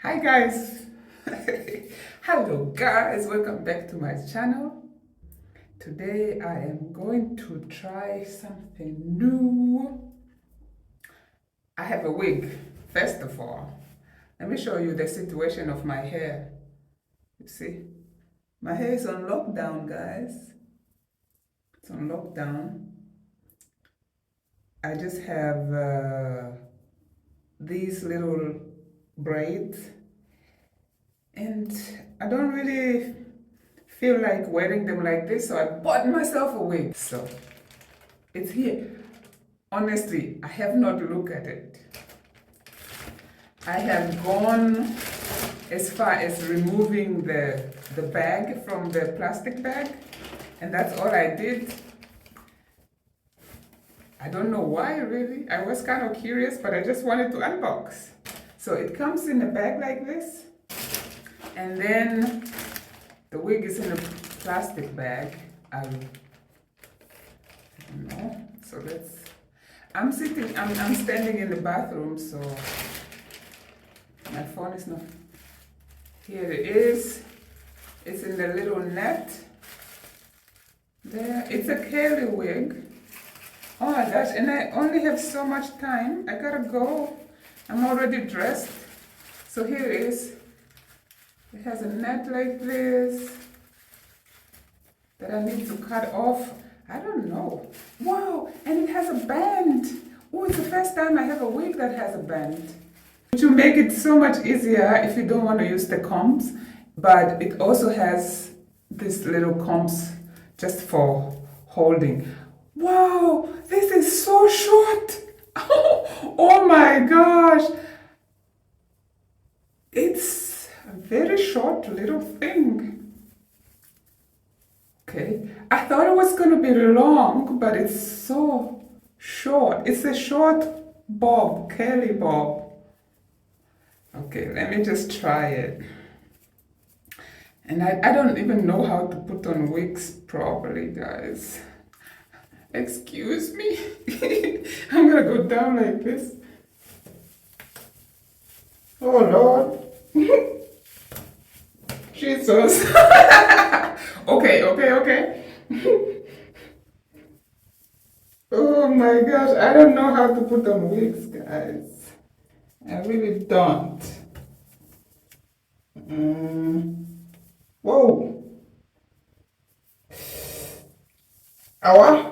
Hi guys. Hello guys, welcome back to my channel. Today I am going to try something new. I have a wig. First of all, let me show you the situation of my hair. You see, my hair is on lockdown, guys. It's on lockdown. I just have these little braids, and I don't really feel like wearing them like this, so I bought myself a wig. So it's here. Honestly, I have not looked at it. I have gone as far as removing the bag from the plastic bag, and that's all I did. I don't know why, really. I was kind of curious, but I just wanted to unbox. So it comes in a bag like this, and then the wig is in a plastic bag. I don't know. So I'm standing in the bathroom, so my phone is not. Here it is. It's in the little net. There. It's a curly wig. Oh my gosh, and I only have so much time. I gotta go. I'm already dressed. So here it is. It has a net like this that I need to cut off. I don't know. Wow, and it has a band. Oh, it's the first time I have a wig that has a band. To make it so much easier if you don't want to use the combs, but it also has these little combs just for holding. Wow, this is so short. Oh my gosh. It's a very short little thing. Okay, I thought it was going to be long, but it's so short. It's a short bob, curly bob. Okay, let me just try it. And I don't even know how to put on wigs properly, guys. Excuse me. I'm gonna go down like this. Oh Lord. Jesus. Okay. Oh my gosh, I don't know how to put on wigs, guys. I really don't. Whoa. Awa.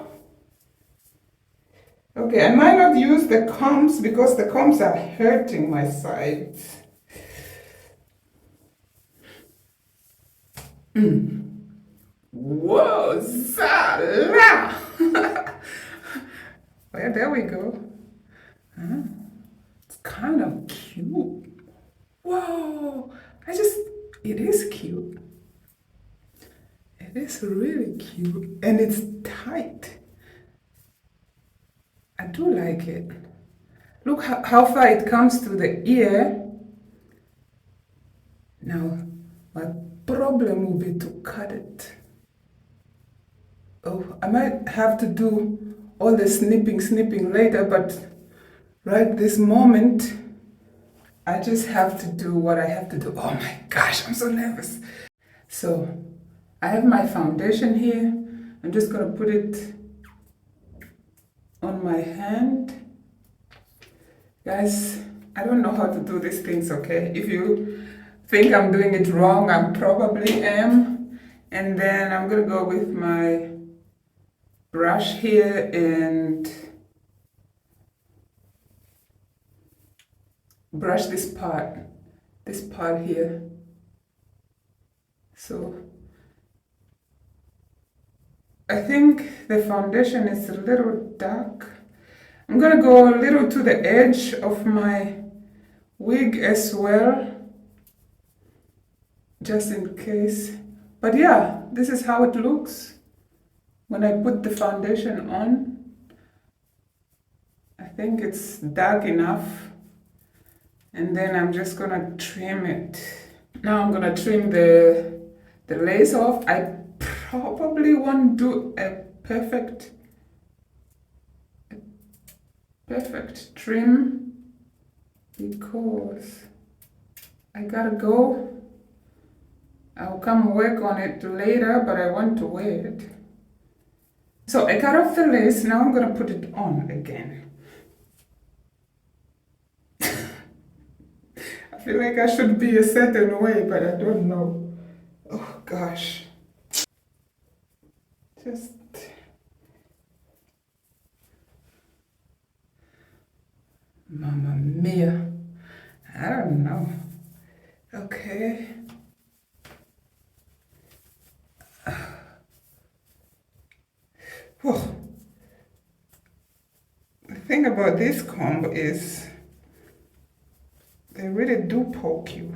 Okay, I might not use the combs because the combs are hurting my sides. Whoa, Zala! Well, there we go. It's kind of cute. Whoa, it is cute. It is really cute, and it's tight. I do like it. Look how far it comes to the ear. Now, my problem will be to cut it. Oh, I might have to do all the snipping later, but right this moment, I just have to do what I have to do. Oh my gosh, I'm so nervous. So, I have my foundation here. I'm just gonna put it on my hand. Guys, I don't know how to do these things, okay? If you think I'm doing it wrong, I probably am. And then I'm gonna go with my brush here and brush this part here. So I think the foundation is a little dark. I'm gonna go a little to the edge of my wig as well, just in case. But yeah, this is how it looks when I put the foundation on. I think it's dark enough. And then I'm just gonna trim it. Now I'm gonna trim the lace off. I probably won't do a perfect trim because I gotta go. I'll come work on it later, but I want to wear it. So I cut off the lace, now I'm gonna put it on again. I feel like I should be a certain way, but I don't know. Oh gosh. Just Mamma mia. I don't know. Okay. Oh, the thing about this comb is they really do poke you.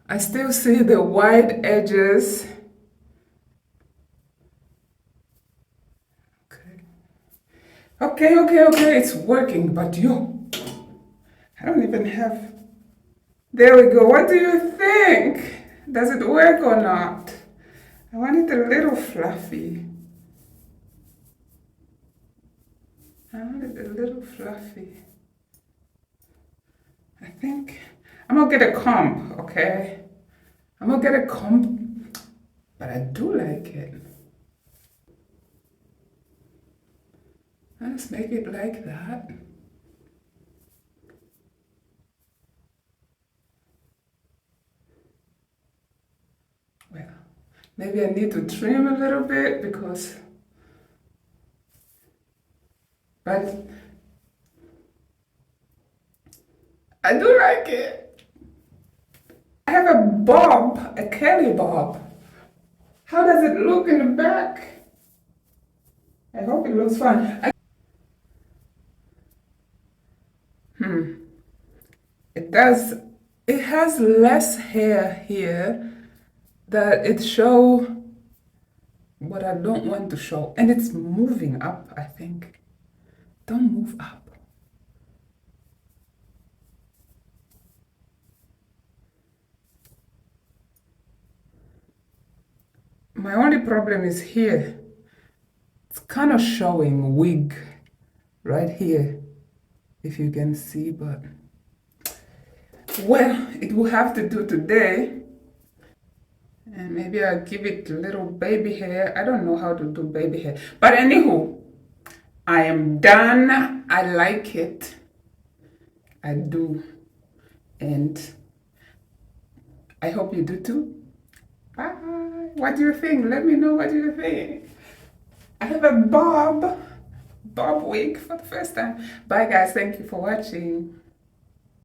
I still see the white edges. Okay, it's working, but I don't even have. There we go. What do you think? Does it work or not? I want it a little fluffy. I want it a little fluffy. I think I'm gonna get a comb, okay? I'm gonna get a comb, but I do like it. Let's make it like that. Well, maybe I need to trim a little bit because, but I do like it. I have a bob, a Kelly bob. How does it look in the back? I hope it looks fun. It does, it has less hair here that it show what I don't want to show. And it's moving up, I think. Don't move up. My only problem is here. It's kind of showing wig right here, if you can see, but well, it will have to do today. And maybe I'll give it a little baby hair. I don't know how to do baby hair. But anywho, I am done. I like it. I do. And I hope you do too. Bye. What do you think? Let me know what you think. I have a bob wig for the first time. Bye guys. Thank you for watching.